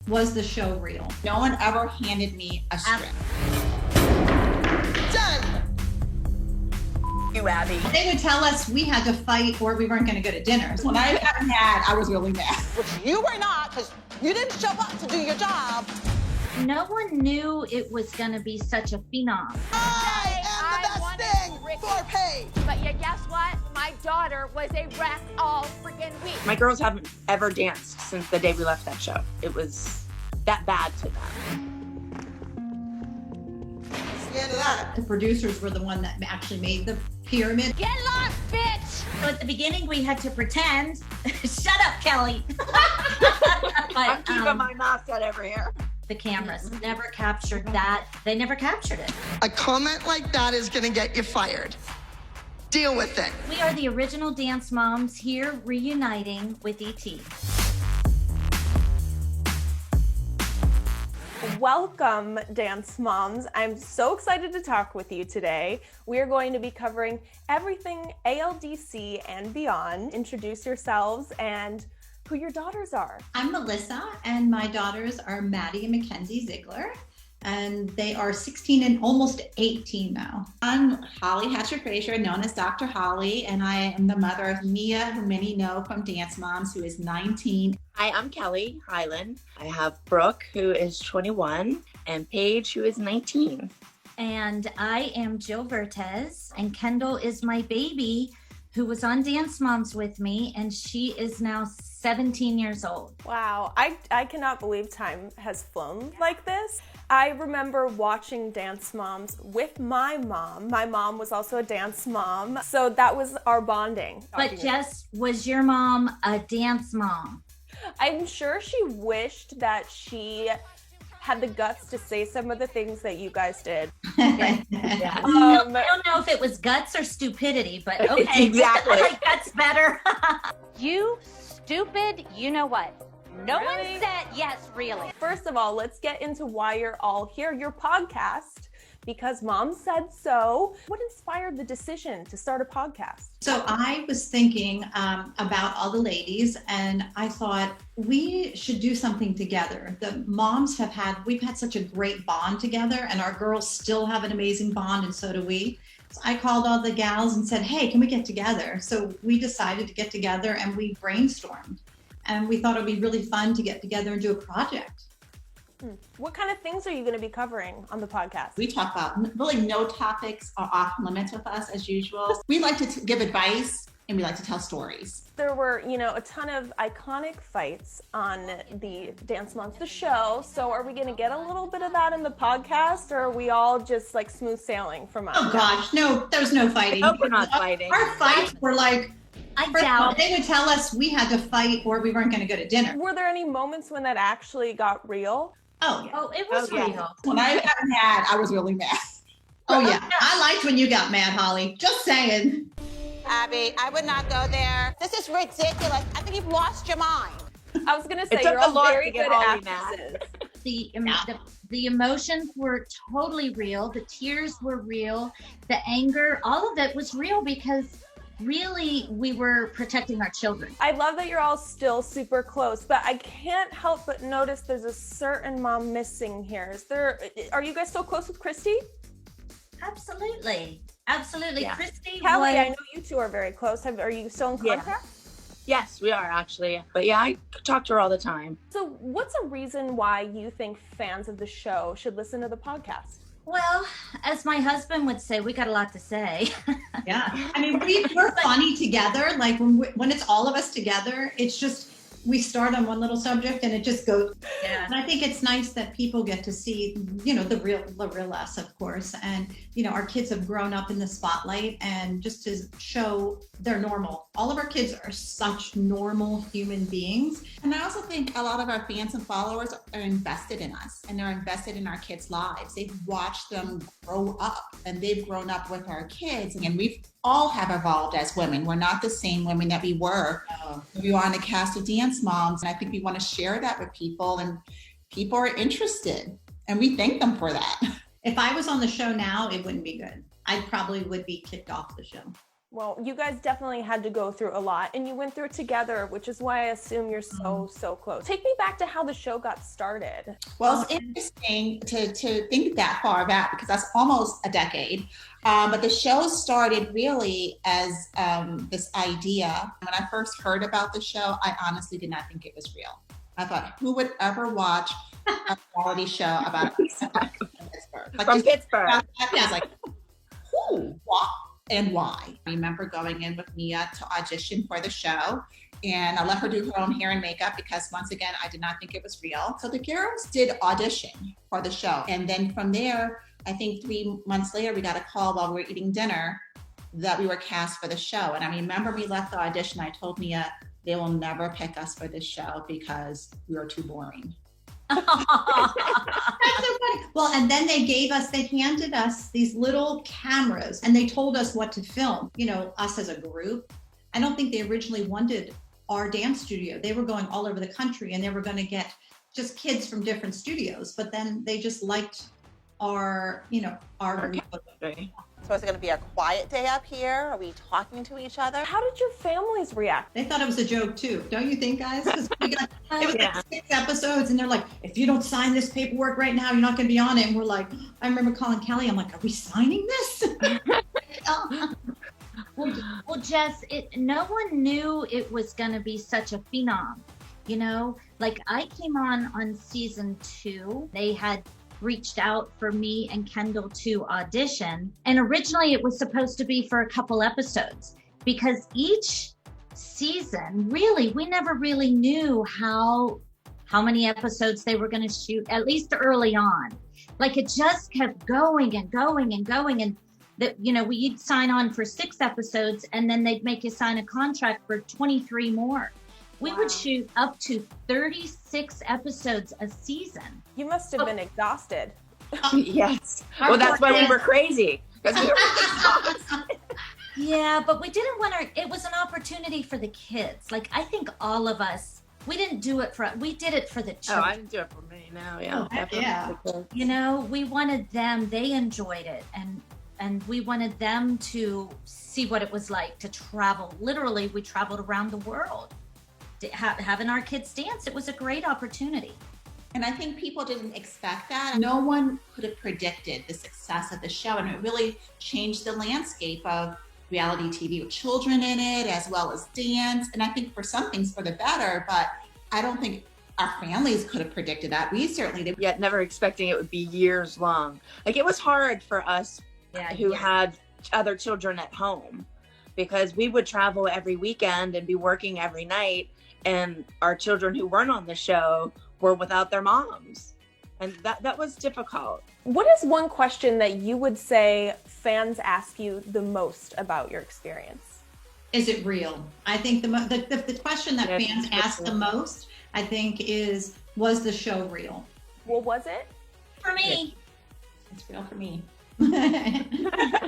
Was the show real? No one ever handed me a script. Done. You, Abby. They would tell us we had to fight or we weren't going to go to dinner. When I got mad, I was really mad. Which you were not, because you didn't show up to do your job. No one knew it was going to be such a phenom. I am the best thing for Paige. But yeah, guess what? My daughter was a wreck all freaking week. My girls haven't ever danced since the day we left that show. It was that bad to them. That's the end of that. The producers were the one that actually made the pyramid. Get lost, bitch! So at the beginning, we had to pretend. Shut up, Kelly. I'm But keeping my mouth shut over here. the cameras never captured that. They never captured it. A comment like that is going to get you fired. Deal with it. We are the original Dance Moms here reuniting with ET. Welcome, Dance Moms. I'm so excited to talk with you today. We are going to be covering everything ALDC and beyond. Introduce yourselves and who your daughters are. I'm Melissa, and my daughters are Maddie and Mackenzie Ziegler, and they are 16 and almost 18 now. I'm Holly Hatcher-Frazier, known as Dr. Holly, and I am the mother of Mia, who many know from Dance Moms, who is 19. Hi, I'm Kelly Hyland. I have Brooke, who is 21, and Paige, who is 19. And I am Jill Vertez, and Kendall is my baby who was on Dance Moms with me, and she is now 17 years old. Wow, I cannot believe time has flown like this. I remember watching Dance Moms with my mom. My mom was also a dance mom, so that was our bonding. But Jess, was your mom a dance mom? I'm sure she wished that she had the guts to say some of the things that you guys did. I don't know if it was guts or stupidity, but okay. Exactly. I like guts better. You stupid, you know what? No Really? one said yes, really. First of all, let's get into why you're all here. Your podcast, because mom said so. What inspired the decision to start a podcast? So I was thinking about all the ladies, and I thought we should do something together. The moms we've had such a great bond together, and our girls still have an amazing bond, and so do we. So I called all the gals and said, hey, can we get together? So we decided to get together, and we brainstormed. And we thought it'd be really fun to get together and do a project. What kind of things are you going to be covering on the podcast? We talk about really no topics are off limits with us as usual. We like to give advice and we like to tell stories. There were, a ton of iconic fights on the Dance Moms, the show. So are we going to get a little bit of that in the podcast, or are we all just like smooth sailing from us? Oh gosh, no, there's no fighting. I hope we're not fighting. Our fights were like, I first of all, doubt they would tell us we had to fight or we weren't going to go to dinner. Were there any moments when that actually got real? Oh yeah. Oh, it was Oh, yeah. real. When I got mad, I was really mad. Oh yeah. I liked when you got mad, Holly. Just saying. Abby, I would not go there. This is ridiculous. I think you've lost your mind. I was going to say, It took you're a all lot very to get good Holly mad. actresses. The emotions were totally real. The tears were real. The anger, all of it was real because really we were protecting our children. I love that you're all still super close, but I can't help but notice there's a certain mom missing here. Are you guys still close with Christy? Absolutely. Yeah. Christy Kelly, was, I know you two are very close. Are you still in Yeah. contact? Yes, we are actually. But yeah, I talk to her all the time. So what's a reason why you think fans of the show should listen to the podcast? well, as my husband would say, we got a lot to say. Yeah. I mean, we're funny together. Like when it's all of us together, it's just, we start on one little subject and it just goes. Yeah. And I think it's nice that people get to see, the real us, of course. And, our kids have grown up in the spotlight, and just to show they're normal. All of our kids are such normal human beings. And I also think a lot of our fans and followers are invested in us, and they're invested in our kids' lives. They've watched them grow up, and they've grown up with our kids. And we all have evolved as women. We're not the same women that we were when we were on the cast of Dance Moms. And I think we want to share that with people, and people are interested, and we thank them for that. If I was on the show now, it wouldn't be good. I probably would be kicked off the show. Well, you guys definitely had to go through a lot, and you went through it together, which is why I assume you're so close. Take me back to how the show got started. Well, it's interesting to think that far back because that's almost a decade. But the show started really as this idea. When I first heard about the show, I honestly did not think it was real. I thought, who would ever watch a reality show about Pittsburgh? Like, From Pittsburgh. I was like, who, what, and why? I remember going in with Mia to audition for the show, and I let her do her own hair and makeup because, once again, I did not think it was real. So the girls did audition for the show. And then from there, I think 3 months later, we got a call while we were eating dinner that we were cast for the show. And I remember we left the audition, I told Mia, they will never pick us for this show because we are too boring. That's so funny. Well, and then they handed us these little cameras and they told us what to film, us as a group. I don't think they originally wanted our dance studio. They were going all over the country and they were going to get just kids from different studios, but then they just liked our group. So is it going to be a quiet day up here? Are we talking to each other? How did your families react? They thought it was a joke too, don't you think, guys? It was like 6 episodes, and they're like, "If you don't sign this paperwork right now, you're not going to be on it." And we're like, I remember calling Kelly. I'm like, "Are we signing this?" Well, Jess, no one knew it was going to be such a phenom. Like I came on season 2. They had reached out for me and Kendall to audition. And originally it was supposed to be for a couple episodes because each season, really, we never really knew how many episodes they were going to shoot, at least early on. Like it just kept going and going and going. And that, we'd sign on for 6 episodes and then they'd make you sign a contract for 23 more. We would shoot up to 36 episodes a season. You must have been exhausted. Yes. Well, that's why we were crazy. Because we were exhausted. Yeah, but we didn't want it was an opportunity for the kids. Like, I think all of us, we didn't do it we did it for the children. Oh, I didn't do it for me. No, yeah. Yeah. We wanted them, they enjoyed it. And we wanted them to see what it was like to travel. Literally, we traveled around the world. Having our kids dance, it was a great opportunity. And I think people didn't expect that. No one could have predicted the success of the show. And it really changed the landscape of reality TV with children in it, as well as dance. And I think for some things for the better, but I don't think our families could have predicted that. We certainly did. Yet never expecting it would be years long. Like it was hard for us who had other children at home because we would travel every weekend and be working every night. And our children who weren't on the show were without their moms. And that was difficult. What is one question that you would say fans ask you the most about your experience? Is it real? I think the question that fans ask the most, I think, is, was the show real? Well, was it? For me. It's real for me.